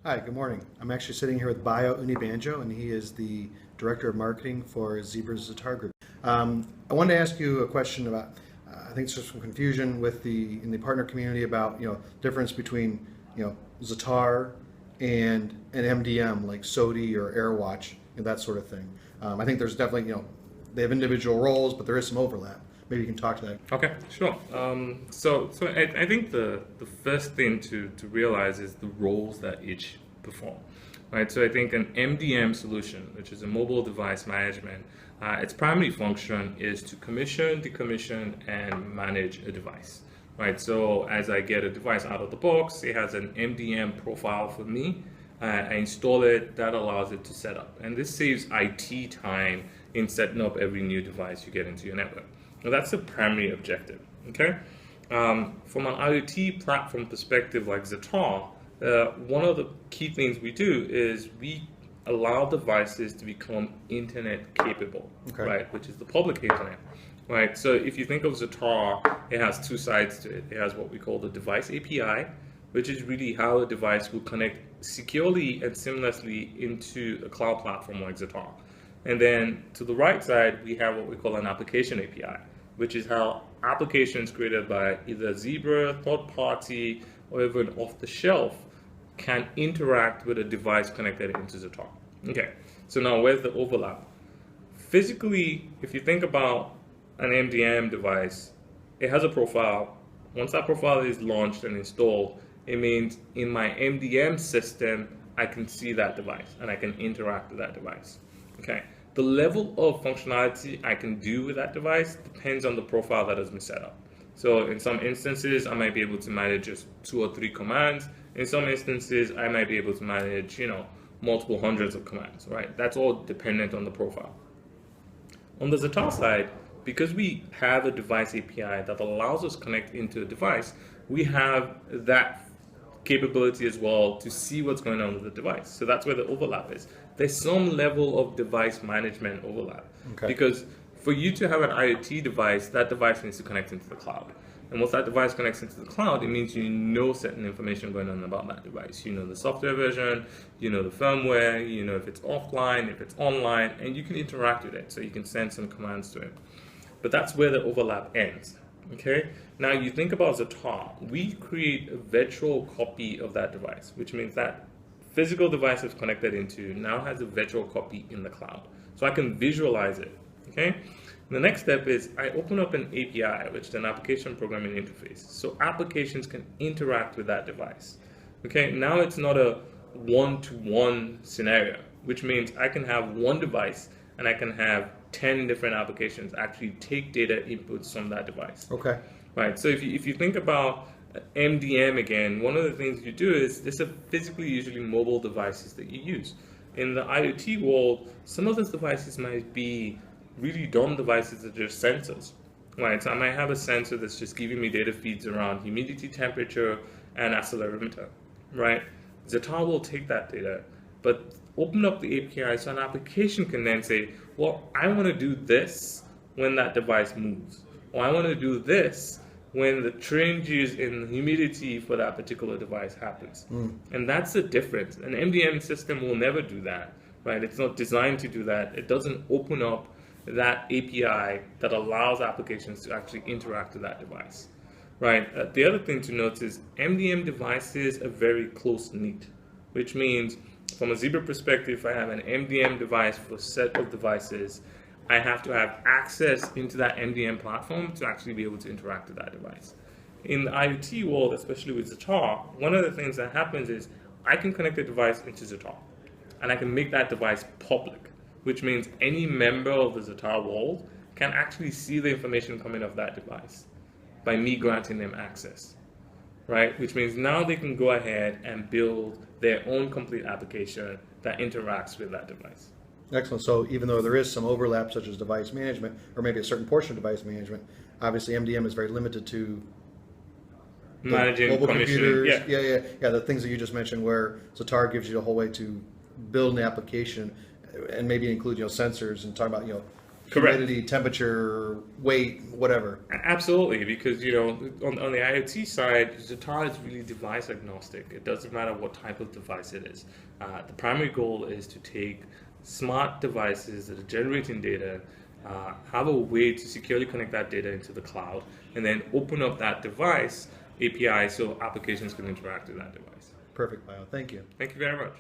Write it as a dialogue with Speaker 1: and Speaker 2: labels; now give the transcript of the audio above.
Speaker 1: Hi, good morning. I'm actually sitting here with Bayo Onigbanjo, and he is the Director of Marketing for Zebra's Zatar Group. I wanted to ask you a question about, I think there's some confusion in the partner community about, difference between, Zatar and an MDM like SODI or AirWatch and that sort of thing. I think there's definitely, they have individual roles, but there is some overlap. Maybe you can talk to that.
Speaker 2: Okay, sure. So I think the first thing to realize is the roles that each perform, right? So I think an MDM solution, which is a mobile device management, its primary function is to commission, decommission, and manage a device, right? So as I get a device out of the box, it has an MDM profile for me. I install it, that allows it to set up. And this saves IT time in setting up every new device you get into your network. Now that's the primary objective, okay? From an IoT platform perspective like Zatar, one of the key things we do is we allow devices to become internet capable,
Speaker 1: Okay.
Speaker 2: right? Which is the public internet, right? So if you think of Zatar, it has two sides to it. It has what we call the device API, which is really how a device will connect securely and seamlessly into a cloud platform like Zatar. And then to the right side, we have what we call an application API, which is how applications created by either Zebra, third party, or even off the shelf can interact with a device connected into Zatar. Okay, so now where's the overlap? Physically, if you think about an MDM device, it has a profile. Once that profile is launched and installed, it means in my MDM system, I can see that device and I can interact with that device. Okay. The level of functionality I can do with that device depends on the profile that has been set up. So in some instances, I might be able to manage just 2 or 3 commands. In some instances, I might be able to manage, multiple hundreds of commands, right? That's all dependent on the profile. On the Zatar side, because we have a device API that allows us to connect into a device, we have that capability as well to see what's going on with the device. So that's where the overlap is. There's some level of device management overlap.
Speaker 1: Okay.
Speaker 2: Because for you to have an IoT device, that device needs to connect into the cloud. And once that device connects into the cloud, it means you know certain information going on about that device. You know the software version, you know the firmware, you know if it's offline, if it's online, and you can interact with it. So you can send some commands to it. But that's where the overlap ends. Okay. Now you think about Zatar. We create a virtual copy of that device, which means that physical device is connected into now has a virtual copy in the cloud. So I can visualize it. Okay. The next step is I open up an API, which is an application programming interface. So applications can interact with that device. Okay. Now it's not a one-to-one scenario, which means I can have one device and I can have 10 different applications actually take data inputs from that device.
Speaker 1: Okay.
Speaker 2: Right. So if you think about MDM again, one of the things you do is these are physically usually mobile devices that you use. In the IoT world, some of those devices might be really dumb devices that are just sensors. Right. So I might have a sensor that's just giving me data feeds around humidity, temperature, and accelerometer. Right. Zatar will take that data, but open up the API so an application can then say, well, I want to do this when that device moves, or I want to do this when the changes in humidity for that particular device happens. And that's the difference. An MDM system will never do that, right? It's not designed to do that. It doesn't open up that API that allows applications to actually interact with that device, right? The other thing to note is MDM devices are very close-knit, which means from a Zebra perspective, if I have an MDM device for a set of devices, I have to have access into that MDM platform to actually be able to interact with that device. In the IoT world, especially with Zatar, one of the things that happens is I can connect a device into Zatar, and I can make that device public, which means any member of the Zatar world can actually see the information coming off that device by me granting them access. Right? Which means now they can go ahead and build their own complete application that interacts with that device.
Speaker 1: Excellent. So even though there is some overlap, such as device management, or maybe a certain portion of device management, obviously MDM is very limited to
Speaker 2: Managing
Speaker 1: mobile
Speaker 2: commissioning.
Speaker 1: computers. Yeah. The things that you just mentioned, where Zatar gives you a whole way to build an application, and maybe include sensors and talk about humidity, temperature, weight, whatever.
Speaker 2: Absolutely, because on the IoT side, Zatar is really device agnostic. It doesn't matter what type of device it is. The primary goal is to take smart devices that are generating data, have a way to securely connect that data into the cloud, and then open up that device API so applications can interact with that device.
Speaker 1: Perfect, Bayo. Thank you.
Speaker 2: Thank you very much.